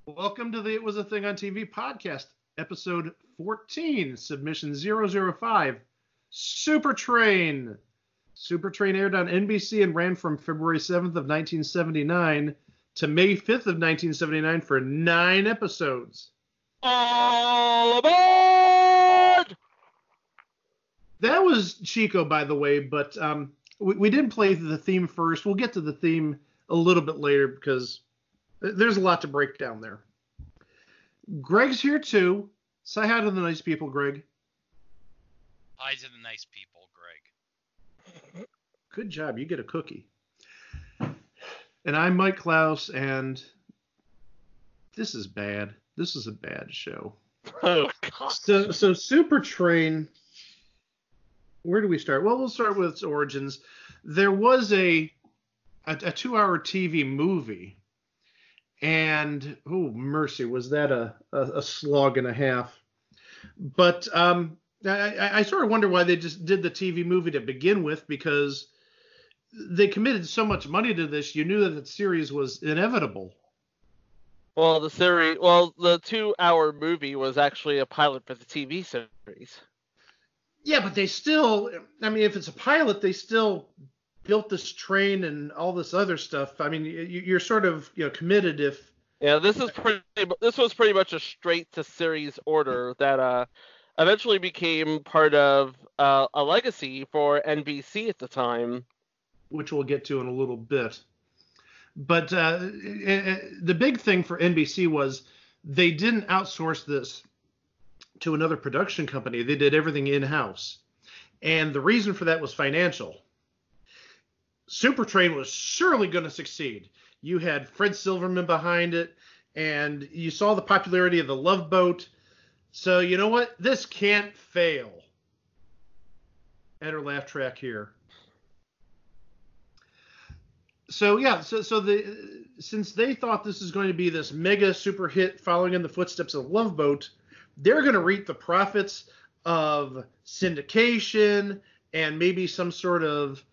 Welcome to the It Was a Thing on TV podcast, episode 14, submission 005, Supertrain. Supertrain aired on NBC and ran from February 7th of 1979 to May 5th of 1979 for 9 episodes. All aboard! That was Chico, by the way, but we didn't play the theme first. We'll get to the theme a little bit later because there's a lot to break down there. Greg's here too. Say hi to the nice people, Greg. Hi to the nice people, Greg. Good job. You get a cookie. And I'm Mike Klaus, and this is bad. This is a bad show. Oh, God. So Supertrain, where do we start? Well, we'll start with its origins. There was a 2-hour TV movie, and oh mercy, was that a slog and a half. But I sort of wonder why they just did the TV movie to begin with, because they committed so much money to this. You knew that the series was inevitable. Well, the 2-hour movie was actually a pilot for the TV series. Yeah, but they still, I mean, if it's a pilot, they still built this train and all this other stuff. I mean, you're sort of, committed if... Yeah, this was pretty much a straight to series order that eventually became part of a legacy for NBC at the time. Which we'll get to in a little bit. But the big thing for NBC was they didn't outsource this to another production company. They did everything in-house. And the reason for that was financial. Supertrain was surely going to succeed. You had Fred Silverman behind it, and you saw the popularity of the Love Boat. So you know what? This can't fail. Enter laugh track here. So yeah, since they thought this is going to be this mega super hit following in the footsteps of Love Boat, they're going to reap the profits of syndication and maybe some sort of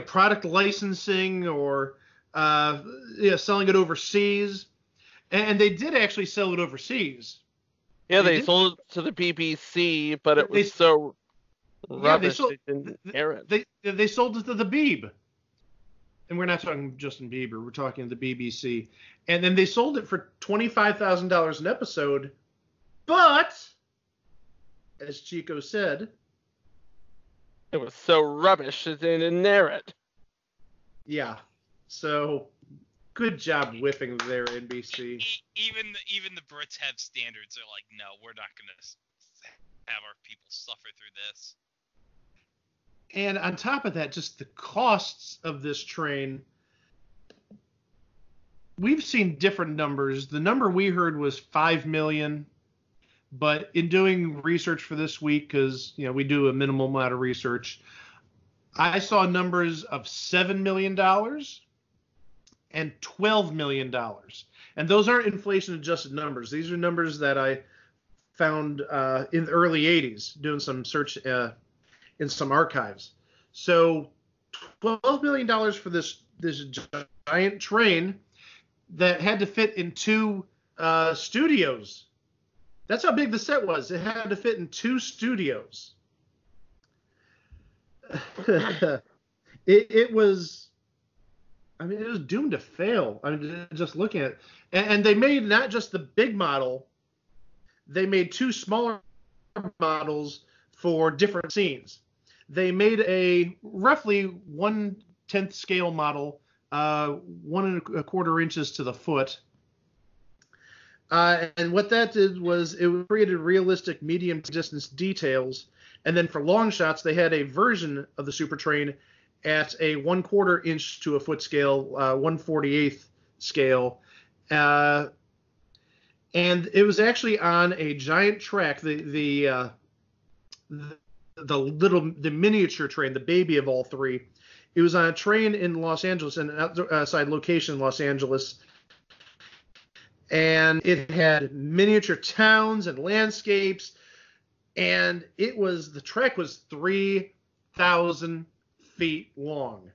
product licensing or selling it overseas. And they did actually sell it overseas. Yeah, they sold it to the BBC, but it was so rubbish they didn't air it. They sold it to the Beeb. And we're not talking Justin Bieber. We're talking the BBC. And then they sold it for $25,000 an episode. But, as Chico said, it was so rubbish that they didn't air it. Yeah. So, good job whiffing there, NBC. Even the Brits have standards. They're like, no, we're not going to have our people suffer through this. And on top of that, just the costs of this train. We've seen different numbers. The number we heard was $5 million. But in doing research for this week, because we do a minimal amount of research, I saw numbers of $7 million and $12 million. And those aren't inflation-adjusted numbers. These are numbers that I found in the early 80s, doing some search in some archives. So $12 million for this giant train that had to fit in 2 studios. That's how big the set was. It had to fit in 2 studios. It was doomed to fail. I mean, just looking at it. And they made not just the big model, they made 2 smaller models for different scenes. They made a roughly 1/10 scale model, 1 1/4 inches to the foot. And what that did was it created realistic medium distance details. And then for long shots, they had a version of the Supertrain at a 1/4 inch to a foot scale, 1/48 scale. And it was actually on a giant track, the miniature train, the baby of all 3. It was on a train in Los Angeles, an outside location in Los Angeles. And it had miniature towns and landscapes. And the track was 3,000 feet long.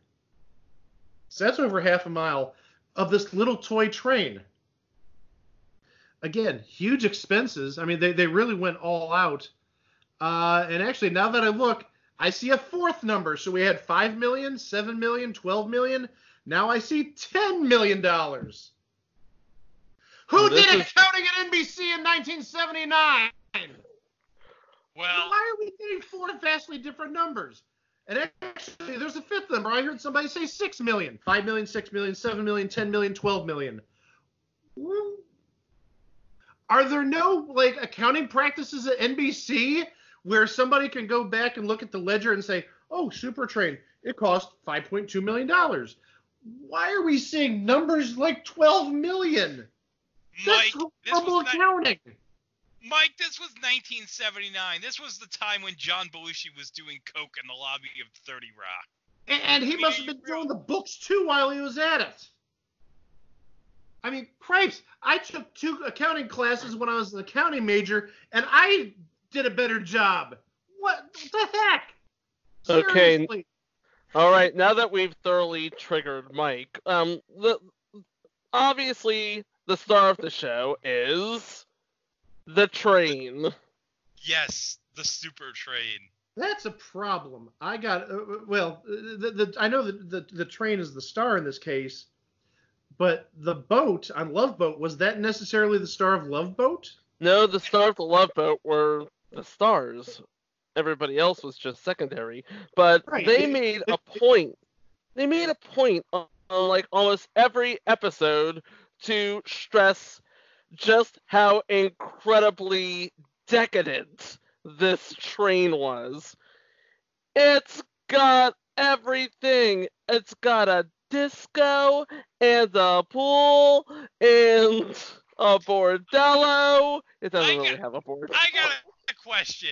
So that's over half a mile of this little toy train. again, huge expenses. I mean, they really went all out. And actually, now that I look, I see a fourth number. So we had 5 million, 7 million, 12 million. Now I see $10 million. Who did accounting at NBC in 1979? Well, why are we getting four vastly different numbers? And actually, there's a fifth number. I heard somebody say 6 million. 5 million, 6 million, 7 million, 10 million, 12 million. Are there no accounting practices at NBC where somebody can go back and look at the ledger and say, oh, Supertrain, it cost $5.2 million. Why are we seeing numbers like 12 million? Mike, That's horrible accounting. Mike, this was 1979. This was the time when John Belushi was doing coke in the lobby of 30 Rock. And he must have been doing the books too while he was at it. I mean, cripes, I took 2 accounting classes when I was an accounting major, and I did a better job. What the heck? Seriously. Okay. All right, now that we've thoroughly triggered Mike, obviously the star of the show is the train. Yes, the Supertrain. That's a problem. I got I know that the train is the star in this case, but the boat on Love Boat, was that necessarily the star of Love Boat? No, the star of the Love Boat were the stars. Everybody else was just secondary. But right. They made a point on like almost every episode to stress just how incredibly decadent this train was. It's got everything. It's got a disco and a pool and a bordello. It doesn't really have a bordello. I got a question.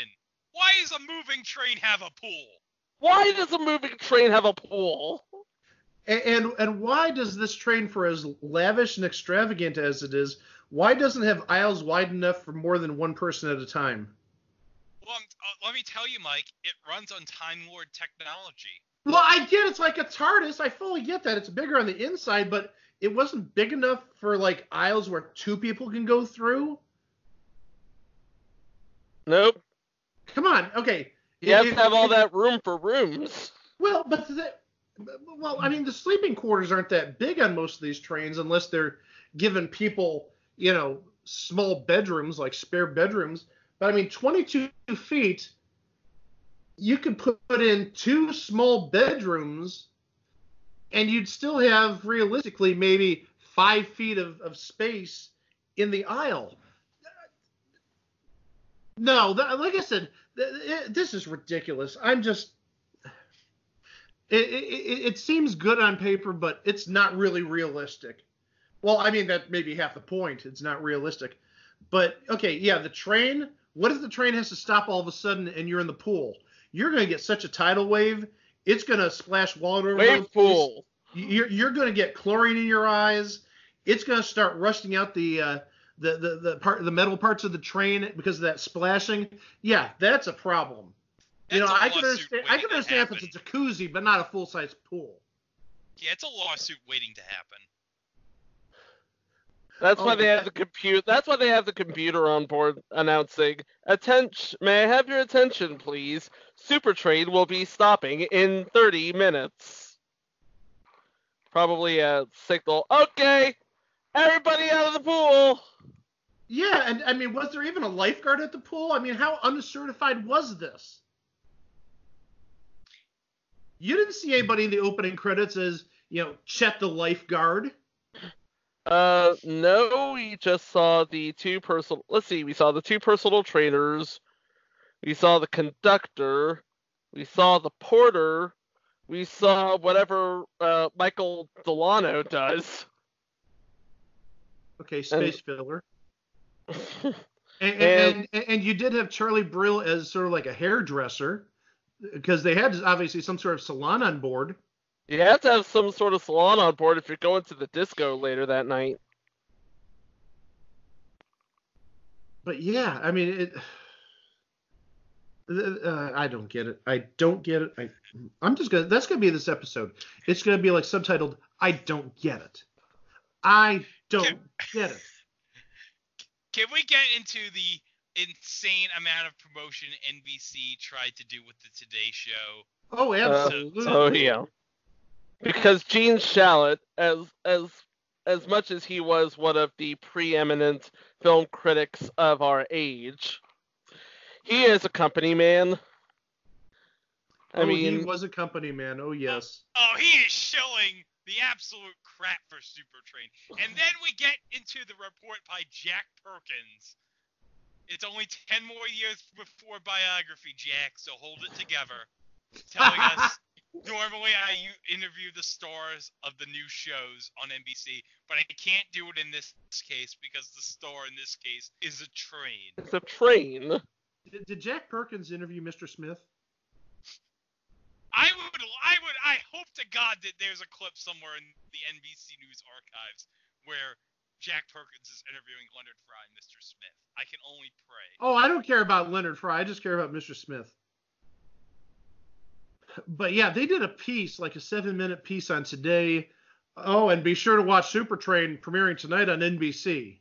Why does a moving train have a pool? Why does a moving train have a pool? And why does this train, for as lavish and extravagant as it is, why doesn't it have aisles wide enough for more than one person at a time? Well, let me tell you, Mike, it runs on Time Lord technology. Well, I get it's like a TARDIS. I fully get that. It's bigger on the inside, but it wasn't big enough for aisles where 2 people can go through? Nope. Come on. Okay. You have to have all that room for rooms. Well, I mean, the sleeping quarters aren't that big on most of these trains unless they're giving people, small bedrooms, like spare bedrooms. But I mean, 22 feet, you could put in 2 small bedrooms and you'd still have realistically maybe 5 feet of space in the aisle. No, like I said, this is ridiculous. I'm just... It seems good on paper, but it's not really realistic. Well, I mean, that may be half the point. It's not realistic. But, okay, yeah, the train... What if the train has to stop all of a sudden and you're in the pool? You're going to get such a tidal wave, it's going to splash water over wave pool. You're going to get chlorine in your eyes. It's going to start rusting out the metal parts of the train because of that splashing. Yeah, that's a problem. I can understand if it's a jacuzzi, but not a full-size pool. Yeah, it's a lawsuit waiting to happen. That's why they have the computer. That's why they have the computer on board announcing, "Attention! May I have your attention, please? Supertrain will be stopping in 30 minutes." Probably a signal. Okay, everybody out of the pool. Yeah, and I mean, was there even a lifeguard at the pool? I mean, how uncertified was this? You didn't see anybody in the opening credits as, Chet the lifeguard. No, we just saw the 2 personal... Let's see, we saw the 2 personal trainers. We saw the conductor. We saw the porter. We saw whatever Michael Delano does. Okay, space filler. And you did have Charlie Brill as sort of like a hairdresser, because they had obviously some sort of salon on board. You have to have some sort of salon on board if you're going to the disco later that night. But yeah, I mean, I don't get it. I don't get it. That's gonna be this episode. It's gonna be subtitled, "I don't get it. I don't get it." Can we get into the insane amount of promotion NBC tried to do with the Today Show? Oh, absolutely. Oh yeah. Because Gene Shalit, as much as he was one of the preeminent film critics of our age, he is a company man. I mean, he was a company man. Oh, yes. Oh, he is shilling the absolute crap for Supertrain. And then we get into the report by Jack Perkins. It's only 10 more years before biography, Jack, so hold it together. Telling us, normally I interview the stars of the new shows on NBC, but I can't do it in this case because the star in this case is a train. it's a train. Did Jack Perkins interview Mr. Smith? I hope to God that there's a clip somewhere in the NBC News archives where Jack Perkins is interviewing Leonard Fry and Mr. Smith. I can only pray. Oh, I don't care about Leonard Fry. I just care about Mr. Smith. But yeah, they did a piece, like a 7-minute piece on Today. Oh, and be sure to watch Supertrain premiering tonight on NBC.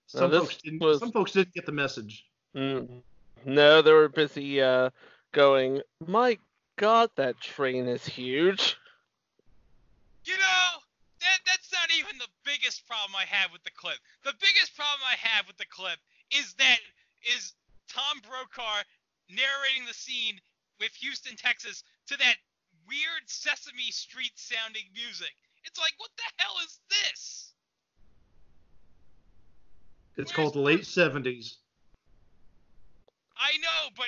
Some folks didn't get the message. No, they were busy going, my God, that train is huge. You know, that's not even the biggest problem I have with the clip. The biggest problem I have with the clip is Tom Brokaw narrating the scene with Houston, Texas, to that weird Sesame Street sounding music. It's like, what the hell is this? It's called the late 70s. I know, but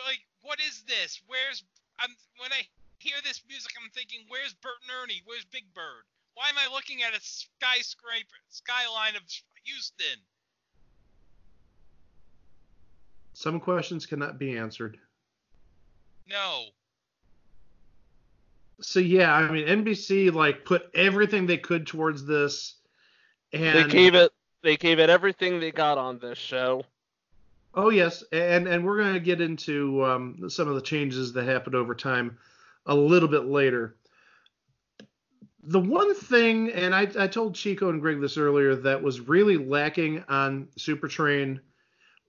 like, what is this? When I hear this music, I'm thinking, where's Bert and Ernie? Where's Big Bird? Why am I looking at a skyline of Houston? Some questions cannot be answered. No. So yeah, I mean, NBC put everything they could towards this, and they gave it everything they got on this show. Oh yes, and we're going to get into some of the changes that happened over time a little bit later. The one thing, and I told Chico and Greg this earlier, that was really lacking on Supertrain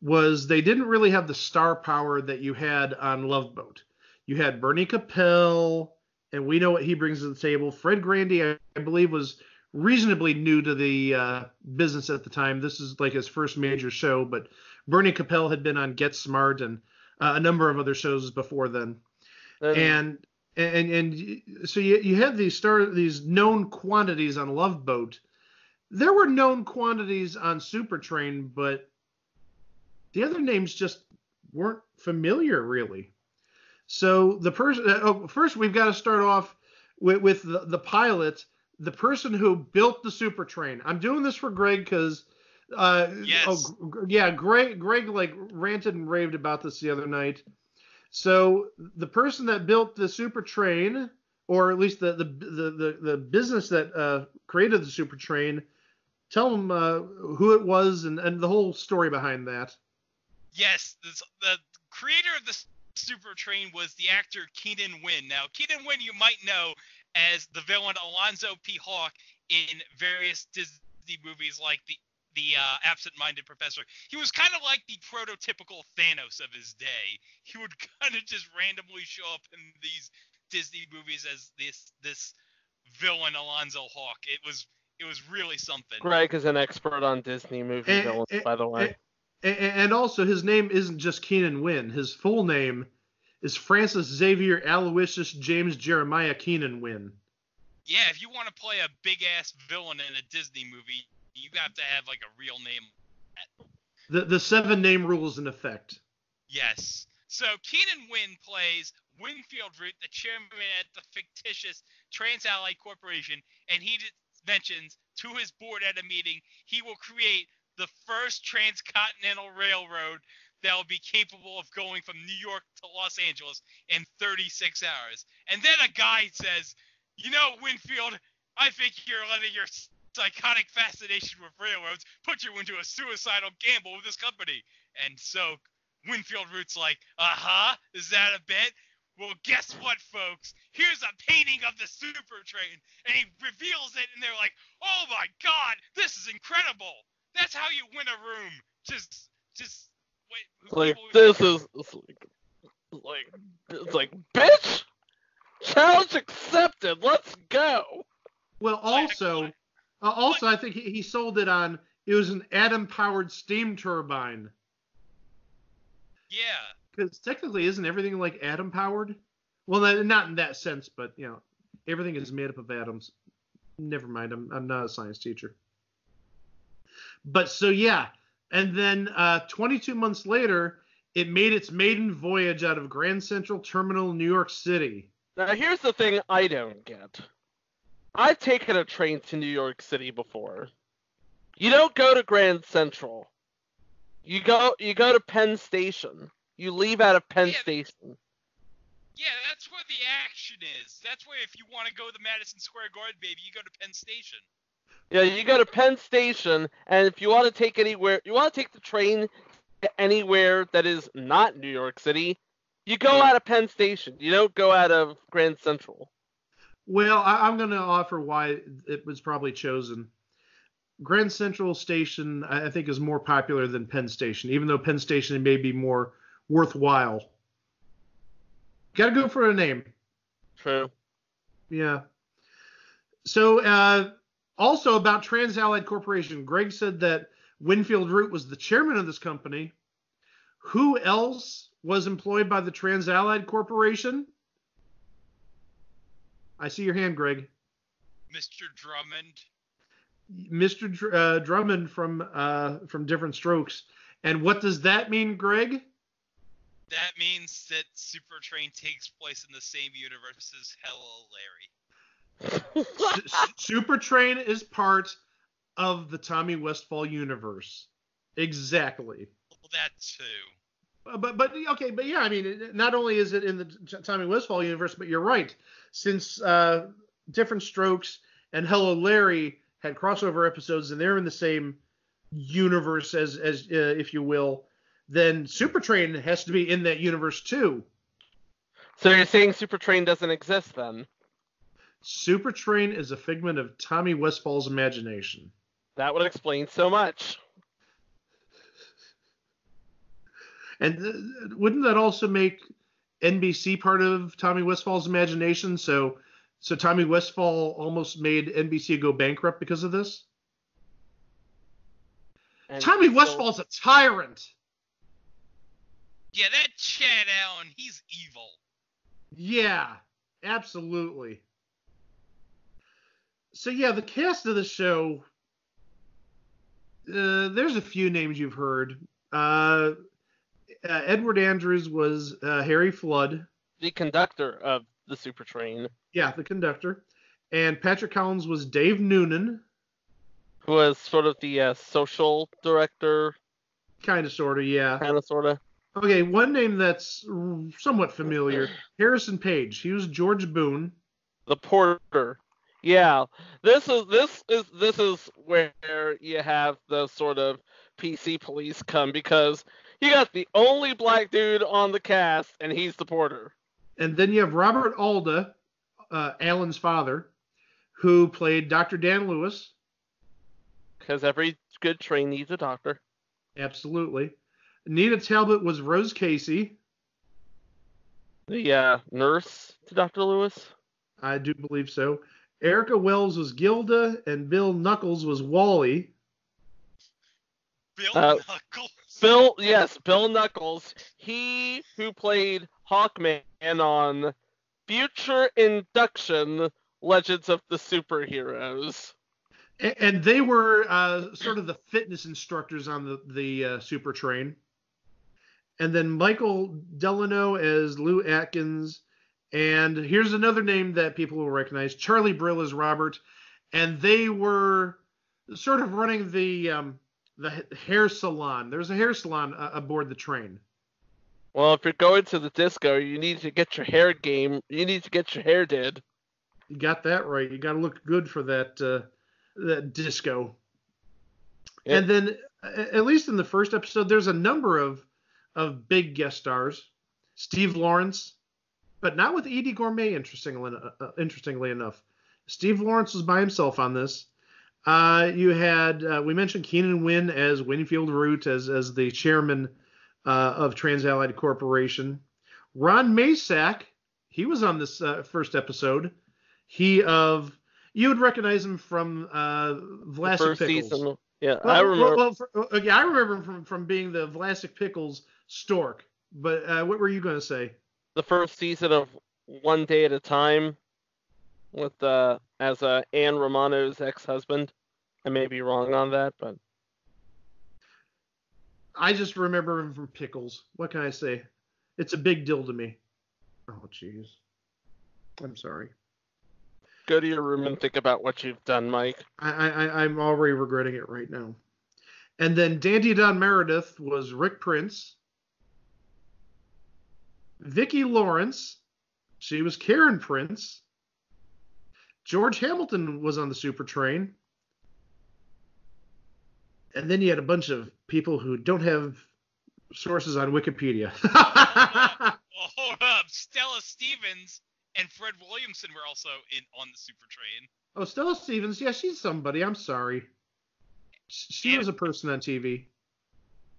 was they didn't really have the star power that you had on Love Boat. You had Bernie Capel, and we know what he brings to the table. Fred Grandy, I believe, was reasonably new to the business at the time. This is like his first major show, but Bernie Capel had been on Get Smart and a number of other shows before then. And so you had these known quantities on Love Boat. There were known quantities on Supertrain, but the other names just weren't familiar, really. So the person first we've got to start off with the pilot, the person who built the Supertrain. I'm doing this for Greg because yes. Greg ranted and raved about this the other night. So the person that built the Supertrain, or at least the business that created the Supertrain, tell them who it was and the whole story behind that. Yes, the creator of the Supertrain was the actor Keenan Wynn. Now, Keenan Wynn you might know as the villain Alonzo P. Hawke in various Disney movies like the Absent-Minded Professor. He was kind of like the prototypical Thanos of his day. He would kind of just randomly show up in these Disney movies as this villain Alonzo Hawke. It was really something. Greg is an expert on Disney movie villains, by the way. And also, his name isn't just Keenan Wynn. His full name is Francis Xavier Aloysius James Jeremiah Keenan Wynn. Yeah, if you want to play a big-ass villain in a Disney movie, you have to have, like, a real name. The 7-name rule is in effect. Yes. So, Keenan Wynn plays Winfield Root, the chairman at the fictitious Trans-Allied Corporation, and he mentions to his board at a meeting he will create the first transcontinental railroad that will be capable of going from New York to Los Angeles in 36 hours. And then a guy says, you know, Winfield, I think you're letting your psychotic fascination with railroads put you into a suicidal gamble with this company. And so Winfield Root's like, is that a bet? Well, guess what, folks? Here's a painting of the Supertrain. And he reveals it, and they're like, oh my God, this is incredible. That's how you win a room. Just wait. It's like, People, it's like, bitch! Challenge accepted. Let's go. Well, also, I think he sold it on. It was an atom-powered steam turbine. Yeah. Because technically, isn't everything like atom-powered? Well, not in that sense, but everything is made up of atoms. Never mind, I'm not a science teacher. But so yeah, and then 22 months later, it made its maiden voyage out of Grand Central Terminal, New York City. Now here's the thing I don't get. I've taken a train to New York City before. You don't go to Grand Central. You go to Penn Station. You leave out of Penn Station. Yeah, that's where the action is. That's where if you want to go to Madison Square Garden, baby, you go to Penn Station. Yeah, you go to Penn Station, and if you want to take the train to anywhere that is not New York City, you go out of Penn Station. You don't go out of Grand Central. Well, I'm going to offer why it was probably chosen. Grand Central Station, I think, is more popular than Penn Station, even though Penn Station may be more worthwhile. Got to go for a name. True. Yeah. So, also about TransAllied Corporation, Greg said that Winfield Root was the chairman of this company. Who else was employed by the TransAllied Corporation? I see your hand, Greg. Mr. Drummond. Mr. Drummond from Different Strokes. And what does that mean, Greg? That means that Supertrain takes place in the same universe as Hello, Larry. Supertrain is part of the Tommy Westphall universe. Exactly. Well, that too. But yeah, I mean, not only is it in the Tommy Westphall universe, but you're right. Since Different Strokes and Hello, Larry had crossover episodes and they're in the same universe as if you will, then Supertrain has to be in that universe too. So you're saying Supertrain doesn't exist then? Supertrain is a figment of Tommy Westphall's imagination. That would explain so much. And wouldn't that also make NBC part of Tommy Westphall's imagination? So Tommy Westphall almost made NBC go bankrupt because of this? And Tommy Westphall's a tyrant. Yeah, that Chad Allen, he's evil. Yeah, absolutely. So yeah, the cast of the show, there's a few names you've heard. Edward Andrews was Harry Flood. The conductor of the Supertrain. Yeah, the conductor. And Patrick Collins was Dave Noonan. Who was sort of the social director. Kind of, sort of, yeah. Kind of, sort of. Okay, one name that's somewhat familiar. Harrison Page. He was George Boone. The porter. Yeah. This is where you have the sort of PC police come, because you got the only black dude on the cast, and he's the porter. And then you have Robert Alda, Alan's father, who played Dr. Dan Lewis. Because every good train needs a doctor. Absolutely. Nina Talbot was Rose Casey. The nurse to Dr. Lewis? I do believe so. Erica Wells was Gilda, and Bill Knuckles was Wally. Bill Knuckles? Bill Knuckles. He who played Hawkman on Future Induction Legends of the Superheroes. And they were sort of the fitness instructors on the Supertrain. And then Michael Delano as Lou Atkins. And here's another name that people will recognize. Charlie Brill as Robert. And they were sort of running the hair salon. There's a hair salon aboard the train. Well, if you're going to the disco, you need to get your hair game. You need to get your hair did. You got that right. You got to look good for that disco. Yep. And then, at least in the first episode, there's a number of big guest stars. Steve Lawrence, but not with Edie Gourmet, interestingly enough. Steve Lawrence was by himself on this. You had we mentioned Keenan Wynn as Winfield Root as the chairman of TransAllied Corporation. Ron Masak, he was on this first episode. You would recognize him from Vlasic Pickles. Season. Yeah, Well, I remember. I remember him from being the Vlasic Pickles stork. But what were you going to say? The first season of One Day at a Time with as Anne Romano's ex-husband. I may be wrong on that, but I just remember him from Pickles. What can I say? It's a big deal to me. Oh, jeez. I'm sorry. Go to your room and think about what you've done, Mike. I'm already regretting it right now. And then Dandy Don Meredith was Rick Prince. Vicki Lawrence, she was Karen Prince. George Hamilton was on the Supertrain. And then you had a bunch of people who don't have sources on Wikipedia. Hold up. Stella Stevens and Fred Williamson were also on the Supertrain. Oh, Stella Stevens. Yeah, she's somebody. I'm sorry. She was a person on TV.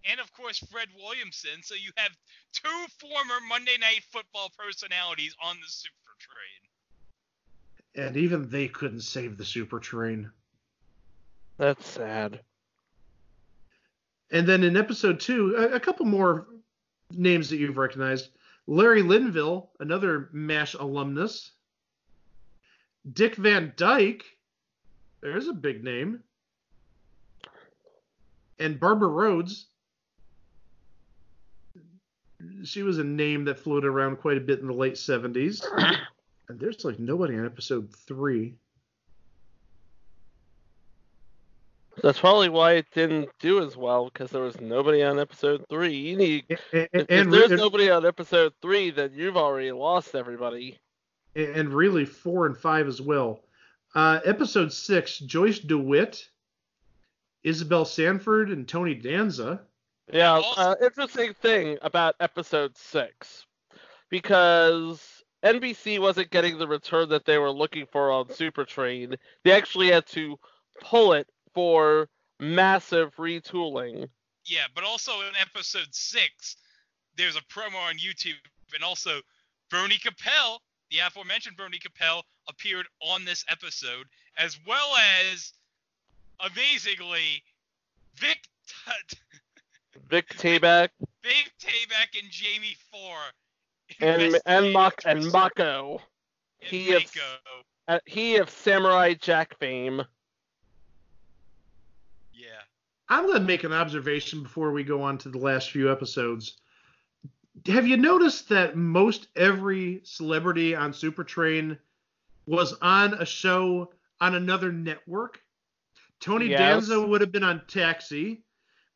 And, of course, Fred Williamson. So you have two former Monday Night Football personalities on the Supertrain. And even they couldn't save the Supertrain. That's sad. And then in episode 2, a couple more names that you've recognized. Larry Linville, another MASH alumnus. Dick Van Dyke, there's a big name. And Barbara Rhodes, she was a name that floated around quite a bit in the late 70s. And there's like nobody on episode 3. That's probably why it didn't do as well, because there was nobody on episode 3. You need if there's nobody on episode 3, then you've already lost everybody. And really 4 and 5 as well. Episode 6, Joyce DeWitt, Isabel Sanford, and Tony Danza. Yeah, interesting thing about episode 6, because NBC wasn't getting the return that they were looking for on Supertrain. They actually had to pull it for massive retooling. Yeah, but also in episode 6, there's a promo on YouTube, and also Bernie Capel, the aforementioned Bernie Capel, appeared on this episode, as well as, amazingly, Vic Tayback. Vic Tayback and Jamie Four. And Mako. He of Samurai Jack fame. Yeah. I'm going to make an observation before we go on to the last few episodes. Have you noticed that most every celebrity on Supertrain was on a show on another network? Tony Danza would have been on Taxi,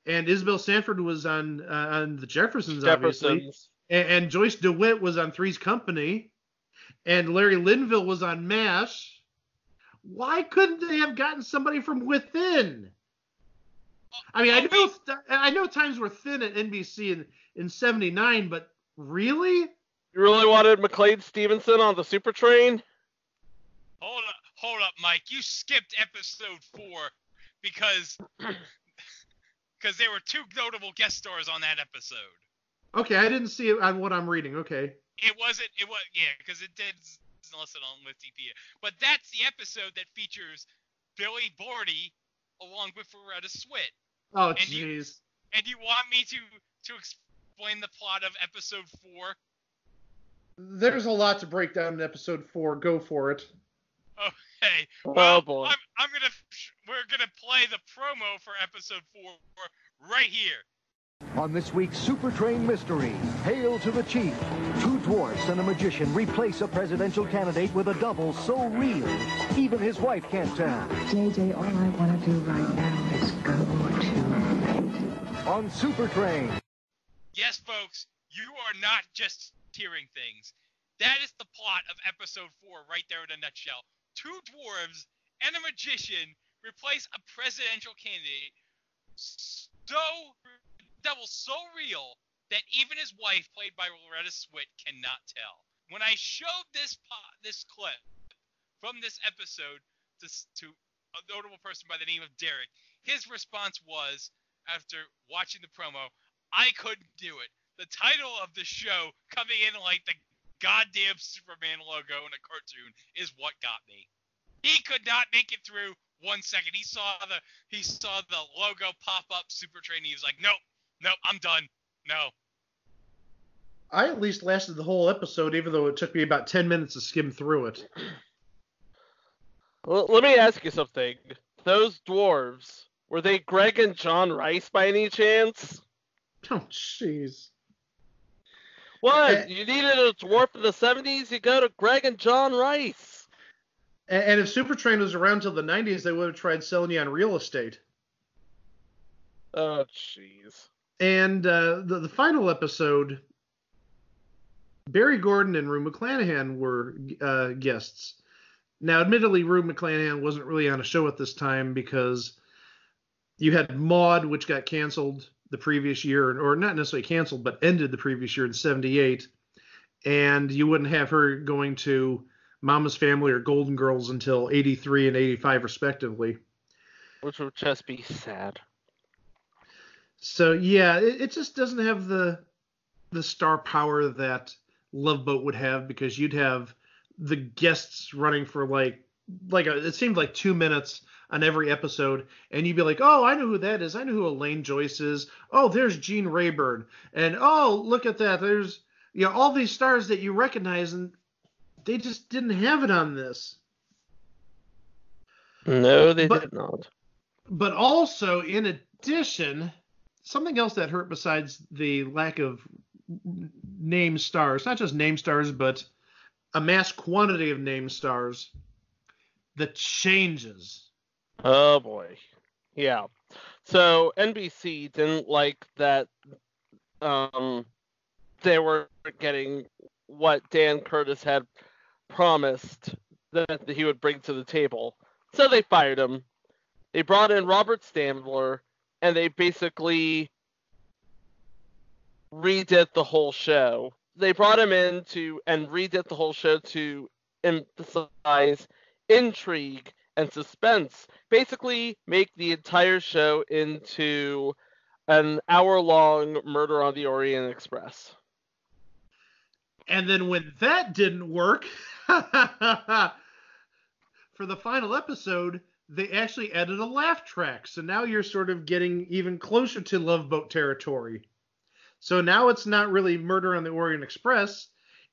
and Isabel Sanford was on the Jeffersons, obviously. And Joyce DeWitt was on Three's Company, and Larry Linville was on MASH. Why couldn't they have gotten somebody from within? I mean, I know times were thin at NBC in '79, but really? You really wanted McLean Stevenson on the Supertrain? Hold up, Mike. You skipped episode 4 because there were 2 notable guest stars on that episode. Okay, I didn't see it on what I'm reading. Okay. Because it did listen on Wikipedia. But that's the episode that features Billy Barty along with Loretta Swit. Oh, jeez. And you want me to explain the plot of episode 4? There's a lot to break down in episode 4. Go for it. Okay. Well, boy. We're gonna play the promo for episode 4 right here. On this week's Supertrain Mystery, Hail to the Chief. 2 dwarfs and a magician replace a presidential candidate with a double so real, even his wife can't tell. JJ, all I want to do right now is go to bed. On Supertrain. Yes, folks, you are not just hearing things. That is the plot of episode 4 right there in a nutshell. 2 dwarves and a magician replace a presidential candidate so real that even his wife, played by Loretta Swit, cannot tell. When I showed this clip from this episode to notable person by the name of Derek. His response was, after watching the promo, I couldn't do it. The title of the show coming in like the goddamn Superman logo in a cartoon is what got me. He could not make it through 1 second. He saw the logo pop up Supertrain. He was like, nope, I'm done. No. I at least lasted the whole episode, even though it took me about 10 minutes to skim through it. Well, let me ask you something. Those dwarves, were they Greg and John Rice by any chance? Oh, jeez. What? You needed a dwarf in the 70s? You go to Greg and John Rice. And if Supertrain was around till the 90s, they would have tried selling you on real estate. Oh, jeez. And the final episode, Barry Gordon and Rue McClanahan were guests. Now, admittedly, Rue McClanahan wasn't really on a show at this time because you had Maude, which got canceled the previous year, or not necessarily canceled, but ended the previous year in 78. And you wouldn't have her going to Mama's Family or Golden Girls until 83 and 85, respectively. Which would just be sad. So, yeah, it just doesn't have the star power that Love Boat would have, because you'd have the guests running for it seemed like 2 minutes on every episode, and you'd be like, oh, I know who that is. I know who Elaine Joyce is. Oh, there's Gene Rayburn. And, oh, look at that. There's, all these stars that you recognize, and they just didn't have it on this. No, they did not. But also, in addition, something else that hurt besides the lack of name stars, not just name stars, but a mass quantity of name stars, the changes. Oh, boy. Yeah. So NBC didn't like that they were getting what Dan Curtis had promised that he would bring to the table. So they fired him. They brought in Robert Stambler, and they basically redid the whole show. They brought him in and redid the whole show to emphasize intrigue and suspense. Basically make the entire show into an hour-long Murder on the Orient Express. And then when that didn't work, for the final episode, they actually added a laugh track. So now you're sort of getting even closer to Love Boat territory. So now it's not really Murder on the Orient Express.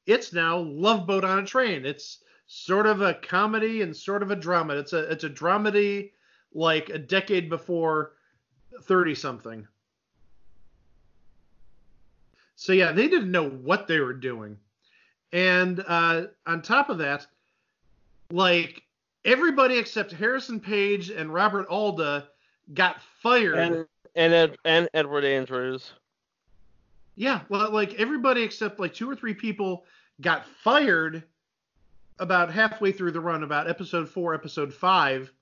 It's now Love Boat on a Train. It's sort of a comedy and sort of a drama. It's a dramedy like a decade before 30-something. So yeah, they didn't know what they were doing. And on top of that, like everybody except Harrison Page and Robert Alda got fired. And Edward Andrews. Yeah, well, like everybody except like 2 or 3 people got fired about halfway through the run, about episode 4, episode 5.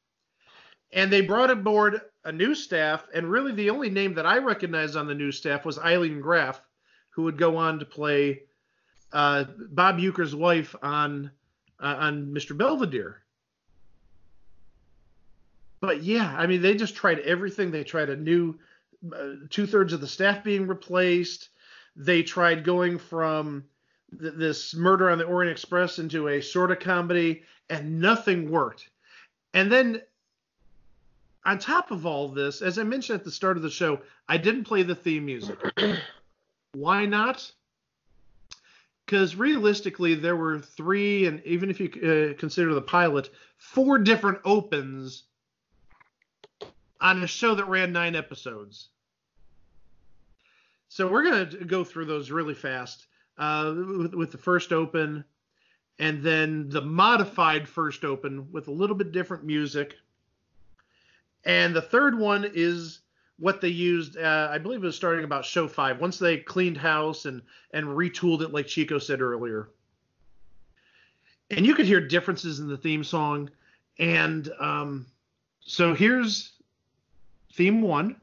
And they brought aboard a new staff, and really the only name that I recognized on the new staff was Eileen Graff, who would go on to play Bob Uecker's wife on Mr. Belvedere. But yeah, I mean, they just tried everything. They tried a new 2/3 of the staff being replaced. They tried going from this Murder on the Orient Express into a sort of comedy, and nothing worked. And then on top of all this, as I mentioned at the start of the show, I didn't play the theme music. Why not? Because realistically, there were 3, and even if you consider the pilot, 4 different opens on a show that ran 9 episodes. So we're going to go through those really fast with the first open, and then the modified first open with a little bit different music. And the third one is what they used, I believe it was starting about show 5, once they cleaned house and retooled it like Chico said earlier. And you could hear differences in the theme song. And so here's theme 1.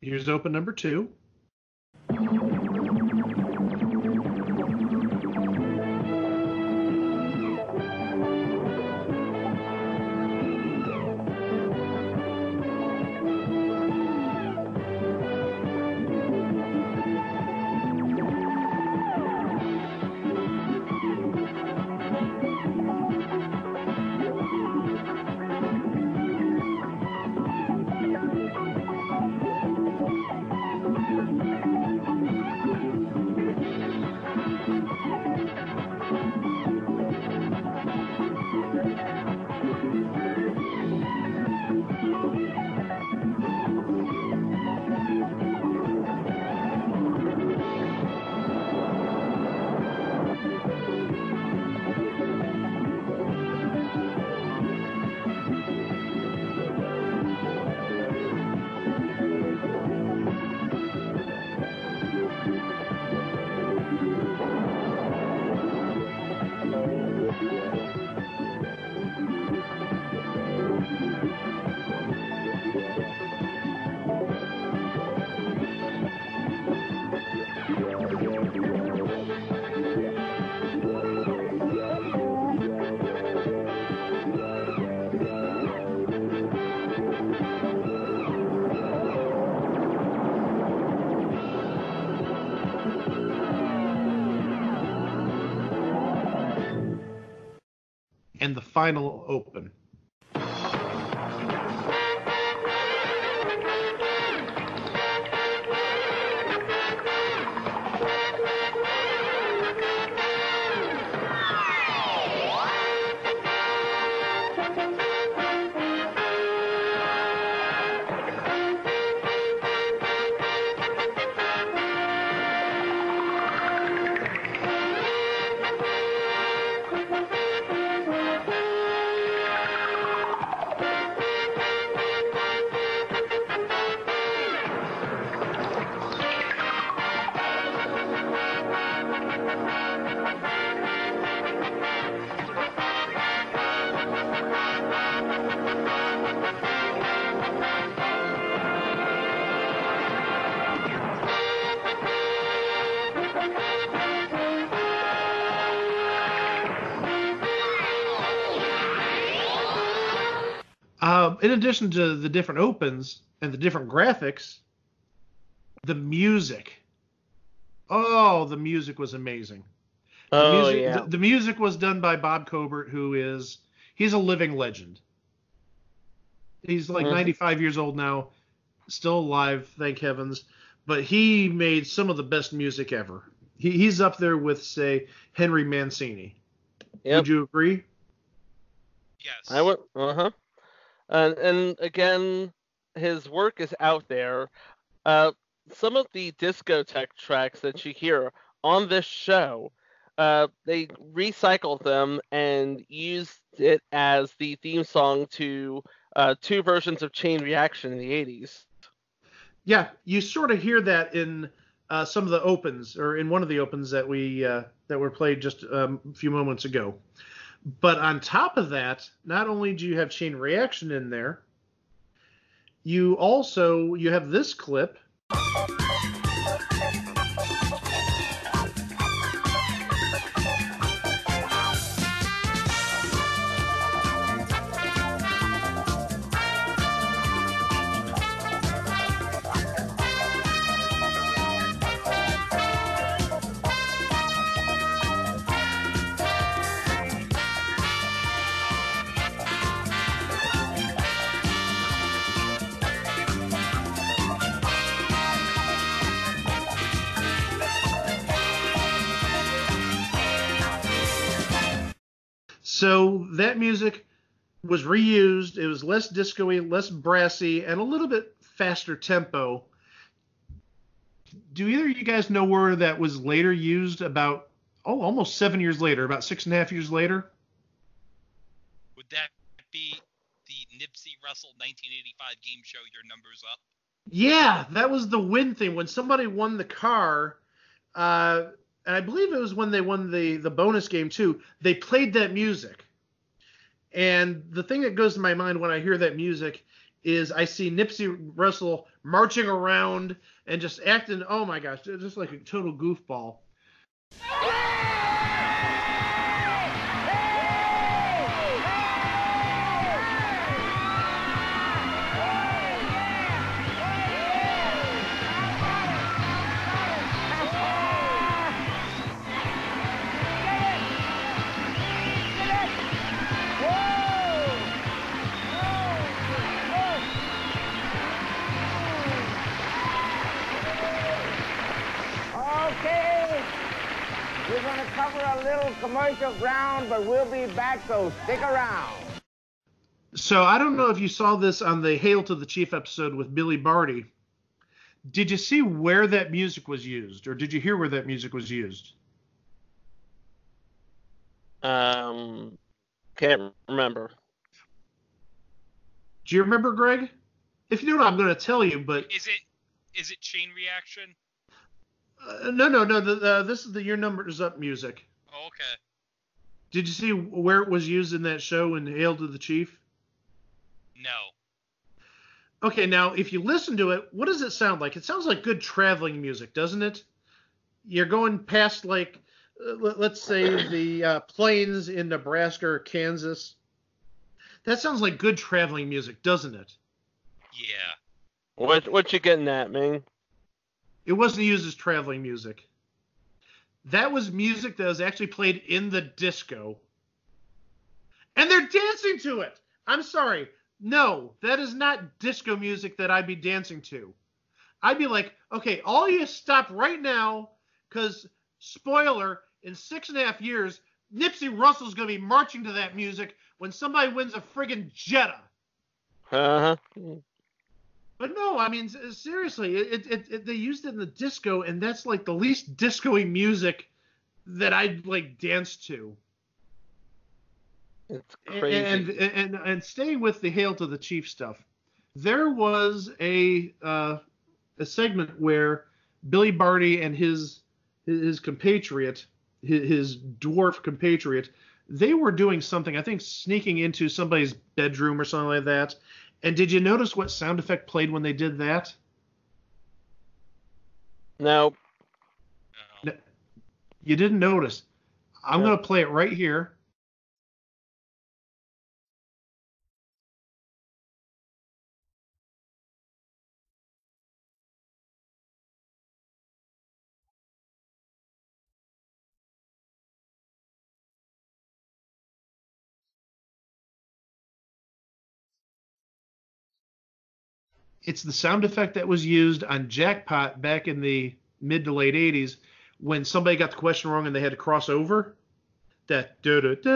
Here's open number 2. And the final open. In addition to the different opens and the different graphics, the music. Oh, the music was amazing. The music was done by Bob Cobert, he's a living legend. He's like 95 years old now, still alive, thank heavens. But he made some of the best music ever. He's up there with, say, Henry Mancini. Yep. Would you agree? Yes. I would. And again, his work is out there. Some of the discotheque tracks that you hear on this show, they recycled them and used it as the theme song to 2 versions of Chain Reaction in the 80s. Yeah, you sort of hear that in some of the opens, or in one of the opens that were played just a few moments ago. But on top of that, not only do you have Chain Reaction in there, you have this clip. So that music was reused. It was less disco-y, less brassy, and a little bit faster tempo. Do either of you guys know where that was later used about, almost 7 years later, about 6.5 years later? Would that be the Nipsey Russell 1985 game show, Your Number's Up? Yeah, that was the win thing. When somebody won the car, and I believe it was when they won the bonus game too, they played that music. And the thing that goes to my mind when I hear that music is I see Nipsey Russell marching around and just acting, oh my gosh, just like a total goofball. Okay, we're going to cover a little commercial ground, but we'll be back, so stick around. So I don't know if you saw this on the Hail to the Chief episode with Billy Barty. Did you see where that music was used, or did you hear where that music was used? Can't remember. Do you remember, Greg? If you don't, I'm going to tell you, but... Is it Chain Reaction? No. This is the Your Number Is Up music. Oh, okay. Did you see where it was used in that show in Hail to the Chief? No. Okay, now, if you listen to it, what does it sound like? It sounds like good traveling music, doesn't it? You're going past, like, let's say the plains in Nebraska or Kansas. That sounds like good traveling music, doesn't it? Yeah. What you getting at, man? It wasn't used as traveling music. That was music that was actually played in the disco. And they're dancing to it! I'm sorry. No, that is not disco music that I'd be dancing to. I'd be like, okay, all you stop right now, because, spoiler, in 6.5 years, Nipsey Russell's going to be marching to that music when somebody wins a friggin' Jetta. Uh-huh. But no, I mean, seriously, they used it in the disco, and that's like the least disco-y music that I'd like dance to. It's crazy. And staying with the Hail to the Chief stuff, there was a segment where Billy Barty and his compatriot, his dwarf compatriot, they were doing something, I think sneaking into somebody's bedroom or something like that. And did you notice what sound effect played when they did that? No. No, you didn't notice. I'm going to play it right here. It's the sound effect that was used on Jackpot back in the mid to late 80s when somebody got the question wrong and they had to cross over. That yeah.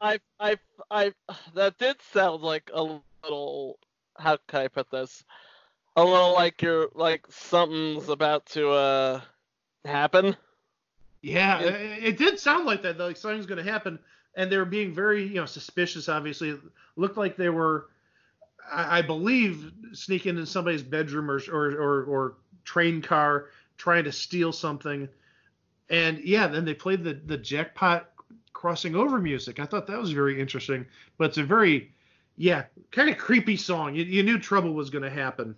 I that did sound like a little, how can I put this? A little like something's about to happen. Yeah, it did sound like that, though, like something's going to happen. And they were being very, suspicious, obviously. It looked like they were, I believe, sneaking into somebody's bedroom or train car, trying to steal something. And, yeah, then they played the Jackpot crossing over music. I thought that was very interesting. But it's a very, kind of creepy song. You knew trouble was going to happen.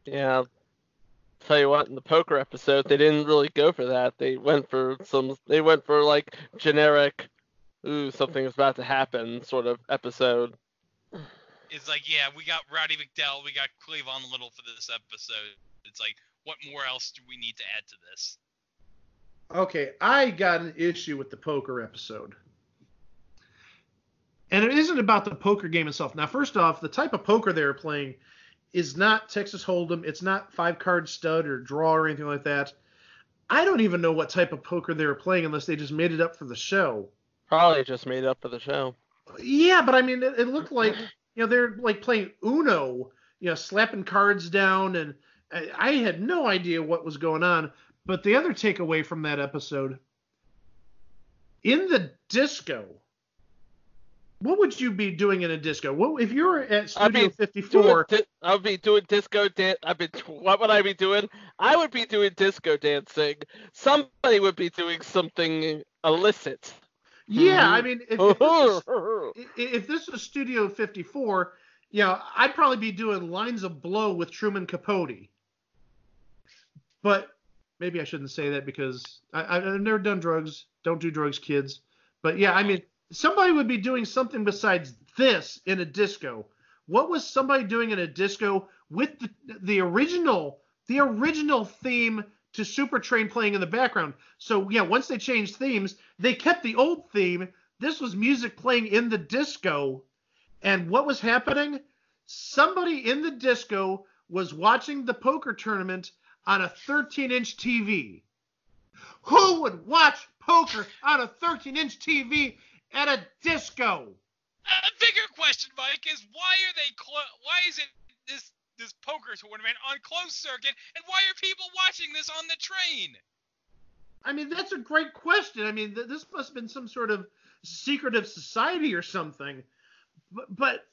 Yeah. Tell you what, in the poker episode, they didn't really go for that. They went for like generic, ooh, something is about to happen sort of episode. It's like, yeah, we got Roddy McDowell, we got Cleavon Little for this episode. It's like, what more else do we need to add to this? Okay, I got an issue with the poker episode. And it isn't about the poker game itself. Now, first off, the type of poker they were playing is not Texas Hold'em. It's not 5-card stud or draw or anything like that. I don't even know what type of poker they were playing unless they just made it up for the show. Probably just made up for the show. Yeah, but I mean, it looked like, they're like playing Uno, slapping cards down, and I had no idea what was going on. But the other takeaway from that episode, in the disco, what would you be doing in a disco? What if you were at Studio 54? I would be doing disco dance. What would I be doing? I would be doing disco dancing. Somebody would be doing something illicit. Yeah, I mean, if this was Studio 54, I'd probably be doing Lines of Blow with Truman Capote. But maybe I shouldn't say that because I've never done drugs. Don't do drugs, kids. But yeah, I mean, somebody would be doing something besides this in a disco. What was somebody doing in a disco with the original theme to Supertrain playing in the background? So yeah, once they changed themes, they kept the old theme. This was music playing in the disco. And what was happening? Somebody in the disco was watching the poker tournament on a 13-inch TV. Who would watch poker on a 13-inch TV at a disco? A bigger question, Mike, is why is it this poker tournament on closed circuit, and why are people watching this on the train? I mean, that's a great question. I mean, this must have been some sort of secretive society or something. But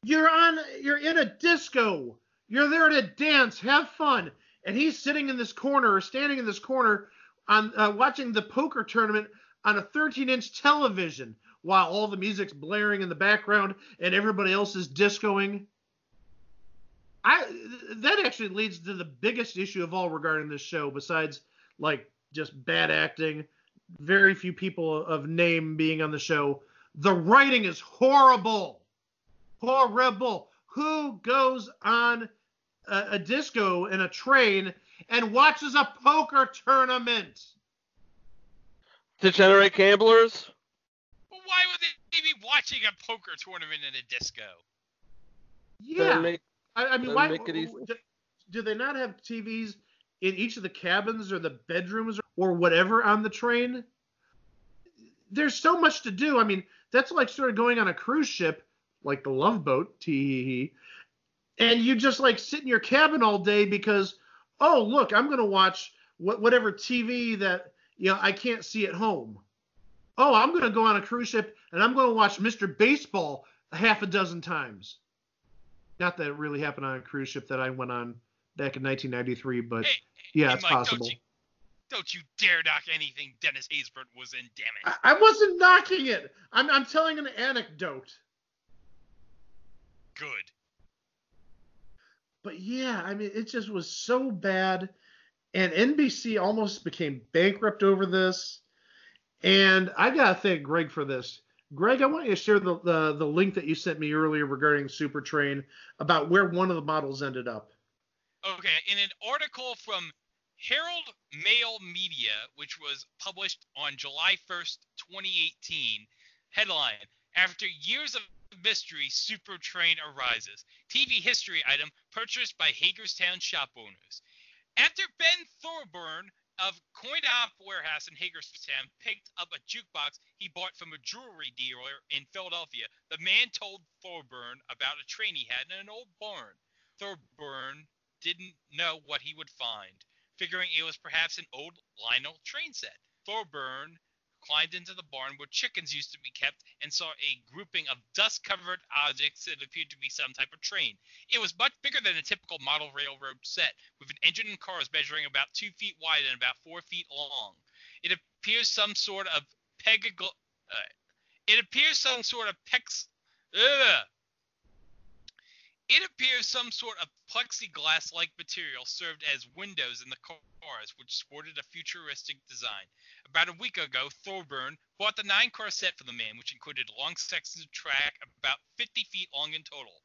you're in a disco. You're there to dance, have fun. And he's sitting in this corner or standing in this corner on watching the poker tournament on a 13-inch television while all the music's blaring in the background and everybody else is discoing. That actually leads to the biggest issue of all regarding this show, besides like just bad acting, very few people of name being on the show. The writing is horrible. Horrible. Who goes on a disco in a train and watches a poker tournament? Degenerate gamblers? Well, why would they be watching a poker tournament in a disco? Yeah. I mean, why do they not have TVs in each of the cabins or the bedrooms or whatever on the train? There's so much to do. I mean, that's like sort of going on a cruise ship, like the Love Boat, tee-hee-hee, and you just like sit in your cabin all day because, oh, look, I'm going to watch whatever TV that I can't see at home. Oh, I'm going to go on a cruise ship and I'm going to watch Mr. Baseball half a dozen times. Not that it really happened on a cruise ship that I went on back in 1993, but yeah, it's Mike, possible. Don't you dare knock anything Dennis Haysbert was in, damn it. I wasn't knocking it. I'm telling an anecdote. Good. But yeah, I mean, it just was so bad. And NBC almost became bankrupt over this. And I got to thank Greg for this. Greg, I want you to share the link that you sent me earlier regarding Supertrain about where one of the models ended up. Okay, in an article from Herald Mail Media, which was published on July 1st, 2018, headline, After Years of Mystery, Supertrain Arises. TV history item purchased by Hagerstown shop owners. After Ben Thorburn of Coin-Op Warehouse in Hagerstown picked up a jukebox he bought from a jewelry dealer in Philadelphia, the man told Thorburn about a train he had in an old barn. Thorburn didn't know what he would find, figuring it was perhaps an old Lionel train set. Thorburn climbed into the barn where chickens used to be kept and saw a grouping of dust-covered objects that appeared to be some type of train. It was much bigger than a typical model railroad set, with an engine and cars measuring about 2 feet wide and about 4 feet plexiglass. It appears some sort of plexiglass-like material served as windows in the cars, which sported a futuristic design. About a week ago, Thorburn bought the 9-car set for the man, which included long sections of track about 50 feet long in total.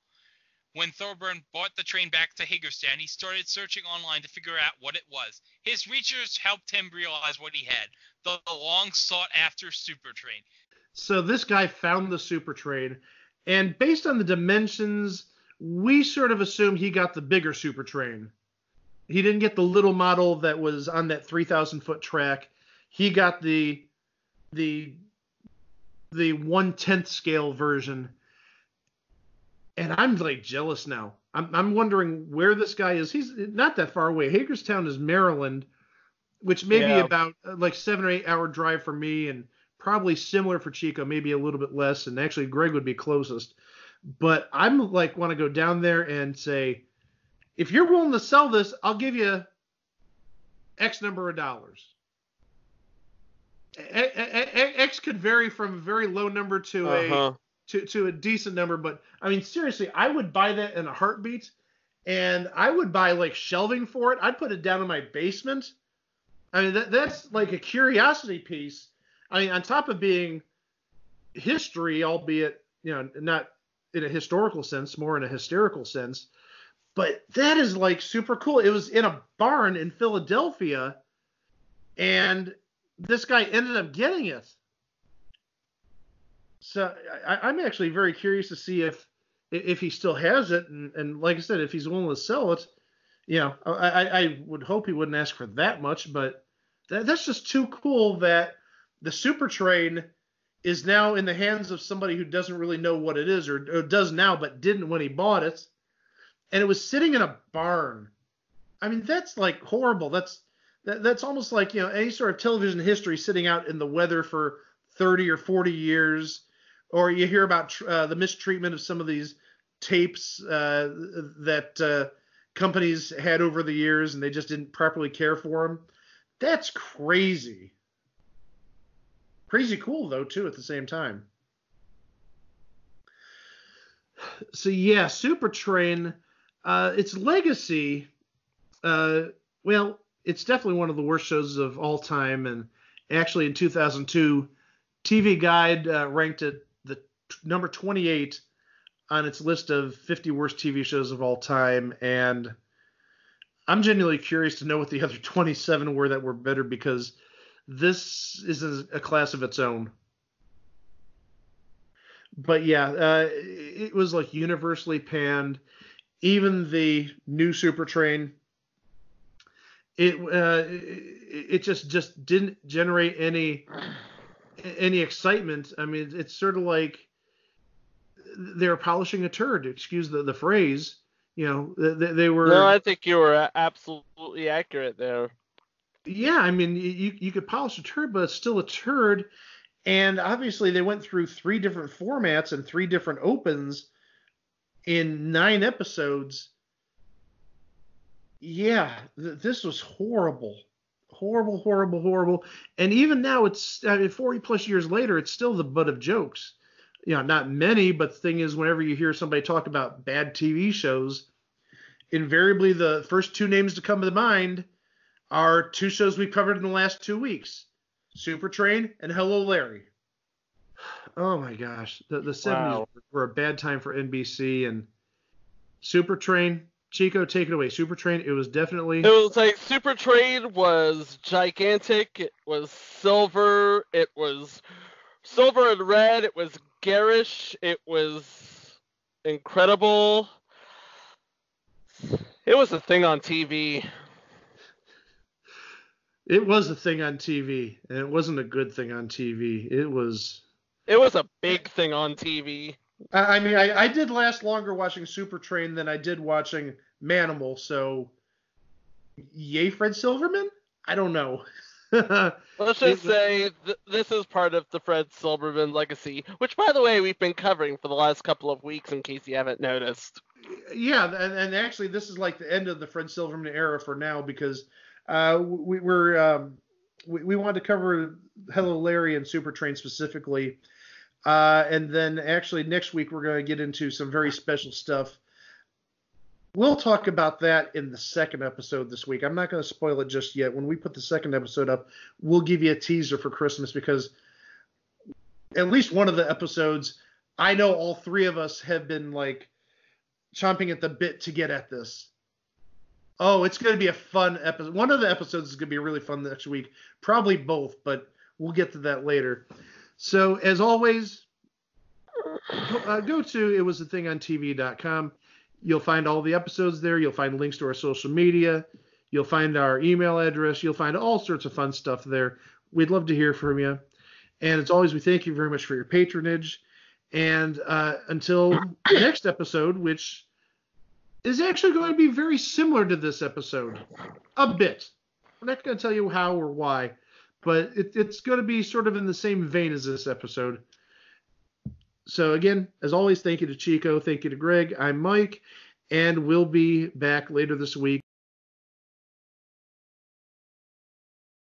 When Thorburn brought the train back to Hagerstown, he started searching online to figure out what it was. His research helped him realize what he had, the long-sought-after Supertrain. So this guy found the Supertrain, and based on the dimensions, we sort of assumed he got the bigger Supertrain. He didn't get the little model that was on that 3,000-foot track. He got the 1/10 scale version. And I'm like jealous now. I'm wondering where this guy is. He's not that far away. Hagerstown is Maryland, which may be about like 7 or 8 hour drive for me, and probably similar for Chico, maybe a little bit less. And actually, Greg would be closest. But I'm like want to go down there and say, if you're willing to sell this, I'll give you X number of dollars. X could vary from a very low number to a decent number, but I mean seriously, I would buy that in a heartbeat, and I would buy like shelving for it. I'd put it down in my basement. I mean that's like a curiosity piece. I mean, on top of being history, albeit not in a historical sense, more in a hysterical sense, but that is like super cool. It was in a barn in Philadelphia, and this guy ended up getting it. So I'm actually very curious to see if he still has it, and like I said, if he's willing to sell it. I would hope he wouldn't ask for that much, but that's just too cool that the Supertrain is now in the hands of somebody who doesn't really know what it is, or does now but didn't when he bought it, and it was sitting in a barn. I mean, that's like horrible. That's almost like any sort of television history sitting out in the weather for 30 or 40 years, or you hear about the mistreatment of some of these tapes that companies had over the years, and they just didn't properly care for them. That's crazy. Crazy cool, though, too, at the same time. So, yeah, Supertrain, its legacy, well, it's definitely one of the worst shows of all time. And actually, in 2002, TV Guide ranked it the number 28 on its list of 50 worst TV shows of all time. And I'm genuinely curious to know what the other 27 were that were better, because this is a class of its own. But yeah, it was like universally panned. Even the new Supertrain, it just didn't generate any excitement. I mean, it's sort of like they're polishing a turd. Excuse the phrase. They were. No, I think you were absolutely accurate there. Yeah, I mean, you could polish a turd, but it's still a turd. And obviously, they went through 3 different formats and 3 different opens in 9 episodes. Yeah, this was horrible. Horrible, horrible, horrible. And even now, it's 40 plus years later, it's still the butt of jokes. Not many, but the thing is, whenever you hear somebody talk about bad TV shows, invariably the first 2 names to come to mind are 2 shows we covered in the last 2 weeks: Supertrain and Hello Larry. Oh my gosh, the 70s were a bad time for NBC, and Supertrain. Chico, take it away. Supertrain, it was definitely. It was like Supertrain was gigantic. It was silver. It was silver and red. It was garish. It was incredible. It was a thing on TV. It was a thing on TV, and it wasn't a good thing on TV. It was a big thing on TV. I mean, I did last longer watching Supertrain than I did watching Manimal, so yay, Fred Silverman? I don't know. Let's just say this is part of the Fred Silverman legacy, which, by the way, we've been covering for the last couple of weeks, in case you haven't noticed. Yeah, and actually, this is like the end of the Fred Silverman era for now, because we wanted to cover Hello Larry and Supertrain specifically, and then actually next week we're going to get into some very special stuff. We'll talk about that in the second episode this week. I'm not going to spoil it just yet. When we put the second episode up, we'll give you a teaser for Christmas, because at least one of the episodes, I know all 3 of us have been like chomping at the bit to get at this. Oh, it's going to be a fun episode. One of the episodes is going to be really fun next week. Probably both, but we'll get to that later. So, as always, go to itwasathingontv.com. You'll find all the episodes there. You'll find links to our social media. You'll find our email address. You'll find all sorts of fun stuff there. We'd love to hear from you. And as always, we thank you very much for your patronage. And until the next episode, which is actually going to be very similar to this episode. A bit. We're not going to tell you how or why, but it's going to be sort of in the same vein as this episode. So again, as always, thank you to Chico. Thank you to Greg. I'm Mike, and we'll be back later this week.